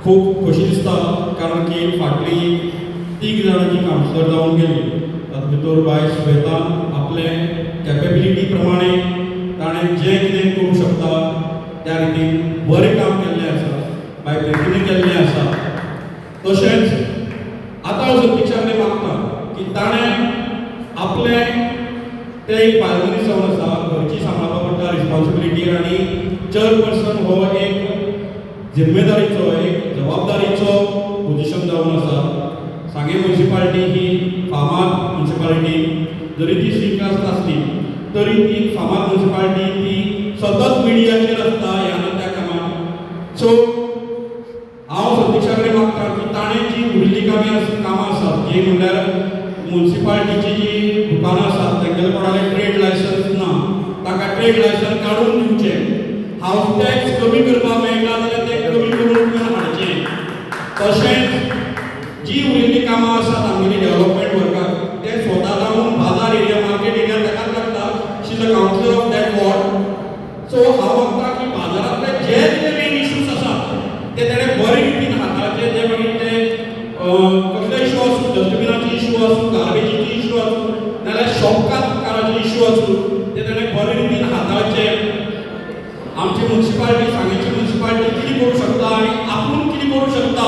खूब खोशी दिसता कारण की फाटली 3 जाणांची कावन्सिलर जावन गेली तातूंत भितर बाय श्वेतान आपले कॅपेबिलिटी प्रमाणे ताणें जें कितें करूंक शकता त्या रितीन बरें काम केल्लें आसा बाय प्रितीन केल्लें आसा तशेंच आतां हांव सतीश कडेन मागता की ताणें आपलें ते एक बालमनीस जावन आसा घरची सांबाळपा पडटा रिस्पॉन्सिबिलिटी आनी चेअरपर्सन हो एक जिम्मेदारीचो एक जबाबदारीचो पोजिशन जावन आसा सांगे म्युनिसिपालिटी ही फामाद म्युनिसिपालिटी जरी ती श्रीकास्त आसली तरी ती फामाद म्युनिसिपालिटी ती सतत मिडियाचेर आसता ह्या ना त्या कामाक सो हांव सतीशा कडेन मागता की ताणें जी उरिल्ली कामां आसात जी म्हणल्यार म्युनिसिपालिटीची जी दुकानां आसात तेंगेले कोणाले ट्रेड लायसन्स ना ताका ट्रेड लायसन्स काडून दिवचें हाऊस टॅक्स कमी करपाक मेळटा जाल्यार ते कमी करून हाडचें तशेंच जी उरिल्ली कामां आसात आमगेली डेव्हलपमेंट वर्काक ते स्वता जावन बाजार एरिया मार्केट एरिया ताकाच लागता she is a councillor of that ward so हांव मागता की बाजारांतले जे कितें मेन इश्यूज आसात ते तेणें बरे रितीन हाताळचे जे मागीर ते कसले इश्यू आसूं डस्टबिनाचे इश्यू आसूं गार्बेजीचे इश्यू आसूं नाजाल्यार शॉपकाराचे इश्यू आसूं ते तेणें बरे रितीन हाताळचे आमची म्युनिसिपालिटी सांगेची म्युनिसिपालिटी कितें करूंक शकता आनी आपूण कितें करूंक शकता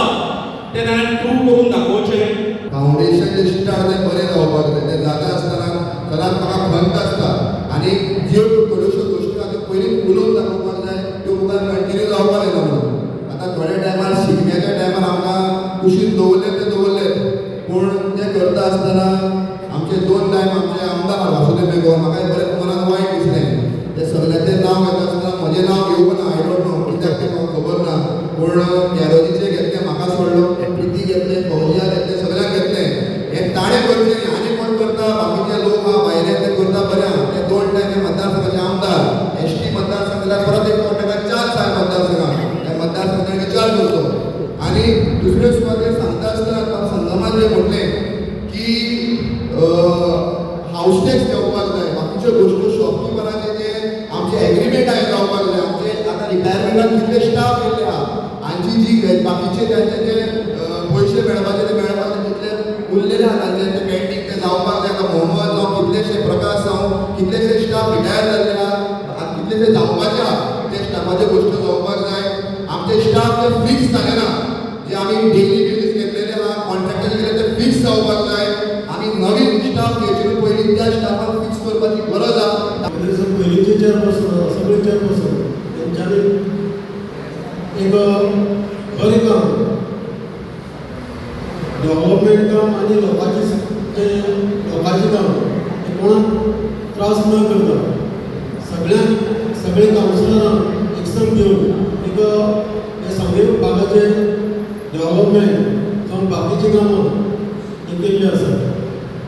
ते ताणें प्रूव करून दाखोवचें फावंडेशन जे स्टार्ट तें बरें जावपाक जाय तें जाता आसतना सदांच म्हाका खंत आसता आनी ज्यो थोड्योश्यो गोश्टी आतां पयलीं उलोवन दाखोवपाक जाय त्यो मुखार कंटिन्यू जावपाक जायना म्हणून आतां थोड्या टायमार शिगम्याच्या टायमार आमकां कुशीन दवरले पूण तें करता आसतना आमचे 2 टायम आमचे आमदार वासुदेव मेघवाल म्हाका बरें मनाक वायट दिसलें ते सगळ्यांचें नांव घेता आसतना म्हजें नांव घेवूं ना आय डोंट नो कित्याक तें म्हाका खबर ना पूण कॅरोजीचें घेतलें म्हाका सोडलो प्रिती घेतलें फौजिया घेतलें सगळ्यांक घेतलें हें ताणें करचें आनी कोण करता बाकीचे लोक आहा भायले ते करता बरें आहा ते 2 टायम हे मतदारसंघाचे आमदार एसटी मतदारसंघ जाल्यार परत एक फावट ताका 4 साल मतदारसंघाक त्या मतदारसंघाक विचार करचो आनी दुसऱ्यो सुवातेर सांगता आसतना संगमान जें म्हटलें की हाऊस टॅक्स घेवपाक जाय बाकीच्यो गोश्टी शॉपकिपराचे जे आमचे एग्रीमेंट आयज जावपाक जाय आमचे आतां रिटायरमेंटाक कितले स्टाफ येयले आहा आनी जी बाकीचे त्यांचे जे पयशे मेळपाचे ते मेळपाचे तितले उरलेले आहा तांचे ते पेंडींग ते जावपाक जाय आतां मोहम्मद जावं कितलेशे प्रकाश जावं कितलेशे स्टाफ रिटायर जाल्ले आहा कितलेशे जावपाचे आहा ते स्टाफाच्यो गोश्टी जावपाक जाय आमचे स्टाफ ते फिक्स जाले ना जे आमी डेली बेसीस घेतलेले आहा कॉन्ट्रॅक्टर केले ते फिक्स जावपाक जाय आमी नवीन स्टाफ घेवचे पयलीं त्या स्टाफाक फिक्स करपाची गरज आहा पयलींचे चेअरपर्सन सगळे चेअरपर्सन तेंच्यांनी एक बरें काम डेव्हलपमेंट काम आनी लोकांचें काम हें कोणाक त्रास न करता सगळे कावन्सिलरां एकसंग घेवन एक हे सगळे भागाचे डेव्हलपमेंट जावं बाकीची कामां ही केल्ली आसा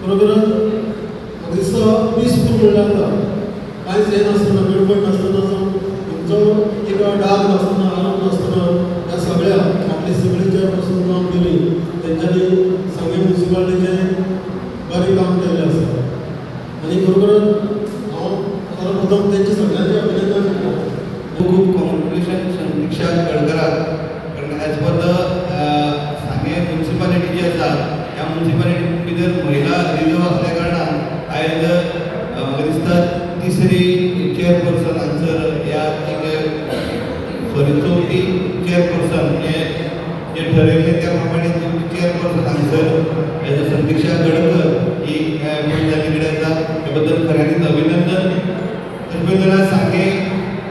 बरोबरच म्हाका दिसता पीसफूल म्हणल्यार जाता कांयच हें नासतना गडबड नासतना तुमचो एक डाग नासतना आराम नासतना ह्या सगळ्या आपले सगळे चेअरपर्सन काम केली तेंच्यांनी सांगे म्युनिसिपालिटीचें बरें काम केल्लें आसा आनी बरोबरच हांव सर्वप्रथम तेंचे सगळ्यांचें अभिनंदन करता खूप कॉंग्रॅच्युलेशन समीक्षा गडकराक कारण एज पर द सांगे म्युनिसिपालिटी जी आसा त्या म्युनिसिपालिटी भितर महिला रिजर्व असल्या कारणान आयज म्हाका दिसता तिसरी चेअरपर्सन हांगसर ह्या चवथी चेअरपर्सन जे ठरयल्लें त्या प्रमाणे चेअरपर्सन हांगसर एज अ समीक्षा गडकर ही जाल्ली कडेन आसा हे बद्दल खऱ्यांनीच अभिनंदन तशें पळयत जाल्यार सांगे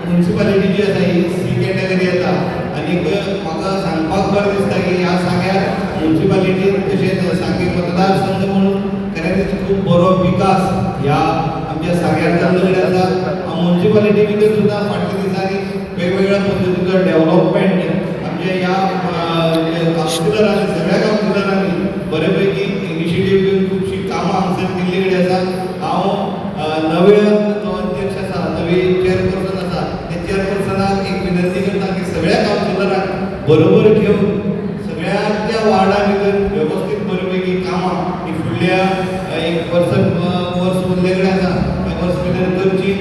म्युनिसिपालिटी जी आसा ही सी कॅटेगरी येता आनीक म्हाका सांगपाक बरें दिसता की ह्या सगळ्या म्युनिसिपालिटीन तशेंच सांगे मतदारसंघ म्हणून खऱ्यांनीच खूब बरो विकास ह्या आमच्या सांग्यार जाल्लो कडेन आसा म्युनिसिपालिटी भितर सुद्दां फाटल्या दिसांनी वेगवेगळ्या पद्दतीचो डेव्हलपमेंट आमच्या ह्या कावन्सिलरांनी सगळ्या कावन्सिलरांनी बरे पैकी इनिशिएटीव घेवन खुबशीं कामां हांगसर केल्ली कडेन आसा हांव नवे जो अध्यक्ष आसा नवी चेअरपर्सन आसा त्या चेअरपर्सनाक एक विनंती करता की सगळ्या कावन्सिलरांक बरोबर घेवन सगळ्या त्या वार्डा भितर वेवस्थीत बरे पैकी कामां ही फुडल्या एक वर्स उरले कडेन आसा वर्स भितर करची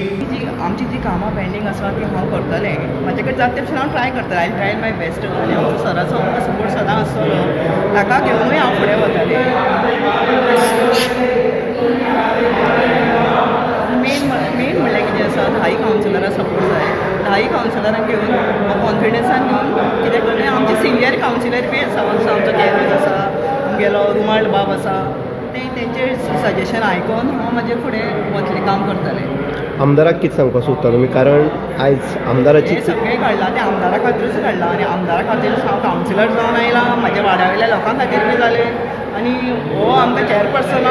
आमची जी कामां पेंडींग आसा ती हांव करतलें म्हाजे कडेन जाता तशें हांव ट्राय करतलें आय ट्राय माय बेस्ट आनी आमचो सराचो म्हाका सपोर्ट सदां आसतलो ताका घेवनूय हांव फुडें वतलें मेन म्हणल्यार कितें आसा धाई कावन्सिलराक सपोर्ट जाय धाई कावन्सिलरांक घेवन कॉन्फिडन्सान घेवन कितें करूं आमचे सिनियर कावन्सिलर बी आसा आमचो कॅरल आसा आमगेलो रुमाल बाब आसा तेंचे सजेशन आयकून हांव म्हाजें फुडें वतलें काम करतलें आमदाराक कितें सांगपाक सोदता तुमी कारण आयज आमदाराची हें सगळें घडलां तें आमदारा खातीरूच घडलां आनी आमदारा खातीर हांव कावन्सिलर जावन आयलां म्हाज्या वाड्या वयल्या लोकां खातीर बी जालें आनी हो आमकां चॅरपर्सन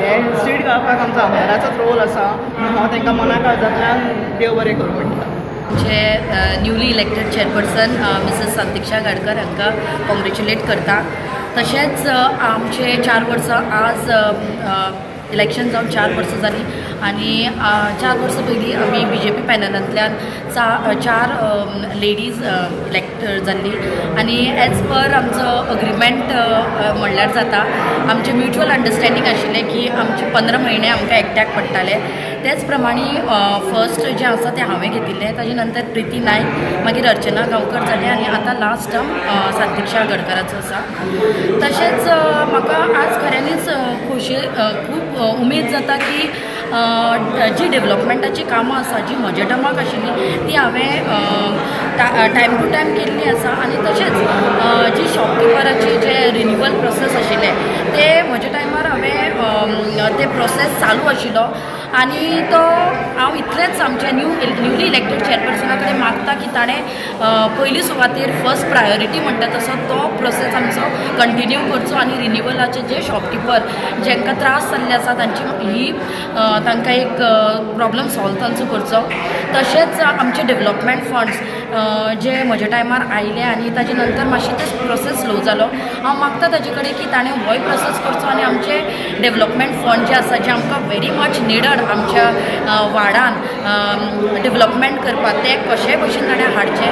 हे सीट घालपाक आमचो आमदाराचोच रोल आसा आनी हांव तांकां मना काळजांतल्यान देव बरें करूं म्हणटा आमचे न्यूली इलेक्टेड चॅरपर्सन मिसेस संतिक्षा गाडकर हांकां कॉंग्रेच्युलेट करता तशेंच आमचे 4 वर्सां आज इलेक्शन जावन 4 वर्सां जालीं आनी 4 वर्सां पयलीं आमी BJP पॅनलांतल्यान 4 लेडीज इलेक्ट जाल्ली आनी एज पर आमचो अग्रिमेंट म्हणल्यार जाता आमचें म्युच्युअल अंडरस्टँडींग आशिल्लें की आमचे 15 म्हयने आमकां एकट्याक पडटाले तेच प्रमाणे फर्स्ट जें आसा तें हांवें घेतिल्लें ताजे नंतर प्रिती नायक मागीर अर्चना गांवकर जालें आनी आतां लास्ट टर्म संतिक्षा गडकराचो आसा तशेंच म्हाका आज खऱ्यांनीच खोशी खूब उमेद जाता की जी डेव्हलपमेंटाची कामां आसा जी म्हज्या टर्माक आशिल्ली ती हांवें टायम टू टायम केल्ली आसा आनी तशेंच जी शॉपकिपराची जे रिन्युवल प्रोसेस आशिल्ले ते म्हज्या टायमार हांवें ते प्रोसेस चालू आशिल्लो आनी तो हांव इतलेंच आमच्या न्यूली इलेक्टेड चॅरपर्सना कडेन मागता की ताणें पयली सुवातेर फर्स्ट प्रायोरिटी म्हणटा तसो तो प्रोसेस आमचो कंटिन्यू करचो आनी रिन्युवलाचे जे शॉपकिपर जेंकां त्रास जाल्ले आसा तांची ही तांकां एक प्रॉब्लम सॉल्व तांचो करचो तशेंच आमचे डेव्हलपमेंट फंड्स जे म्हज्या टायमार आयले आनी ताजे नंतर मातशें ते प्रोसेस स्लो जालो हांव मागता ताजे कडेन की ताणें होय प्रोसेस करचो आनी आमचे डेव्हलपमेंट फंड जे आसा जे आमकां व्हेरी मच निडड आमच्या वाडान डेव्हलपमेंट करपाक ते कशेय भशेन ताणें हाडचें